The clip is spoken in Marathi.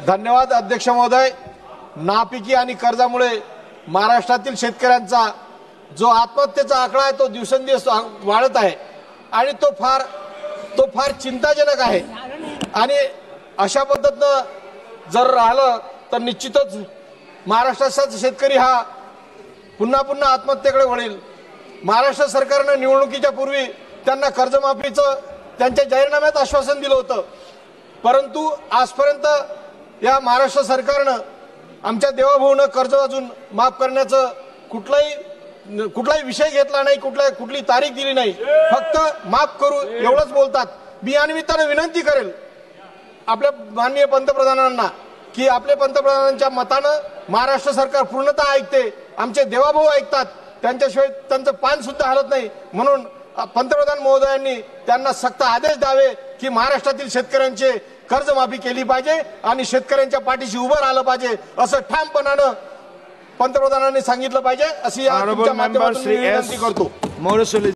धन्यवाद अध्यक्ष महोदय। नापिकी आणि कर्जामुळे महाराष्ट्रातील शेतकऱ्यांचा जो आत्महत्येचा आकडा आहे तो दिवसेंदिवस वाढत आहे आणि तो फार चिंताजनक आहे। आणि अशा पद्धतीने जर राहिलं तर निश्चितच महाराष्ट्राचा शेतकरी हा पुन्हा आत्महत्येकडे वळेल। महाराष्ट्र सरकारने निवडणुकीच्या पूर्वी त्यांना कर्जमाफीचं त्यांच्या जाहीरनाम्यात आश्वासन दिलं होतं, परंतु आजपर्यंत या महाराष्ट्र सरकारनं आमच्या देवाभाऊनं कर्ज अजून माफ करण्याचं कुठलाही विषय घेतला नाही, कुठली तारीख दिली नाही, फक्त माफ करू एवढंच बोलतात। मी या निमित्तानं विनंती करेल आपल्या माननीय पंतप्रधानांना की आपल्या पंतप्रधानांच्या मतानं महाराष्ट्र सरकार पूर्णतः ऐकते, आमचे देवाभाऊ ऐकतात, त्यांच्याशिवाय त्यांचं पान सुद्धा हलत नाही। म्हणून पंतप्रधान महोदयांनी त्यांना सक्त आदेश द्यावे की महाराष्ट्रातील शेतकऱ्यांचे कर्जमाफी केली पाहिजे आणि शेतकऱ्यांच्या पाठीशी उभं राहिलं पाहिजे असं ठामपणानं पंतप्रधानांनी सांगितलं पाहिजे, अशी या तुमच्या माध्यमातून विनंती करतो।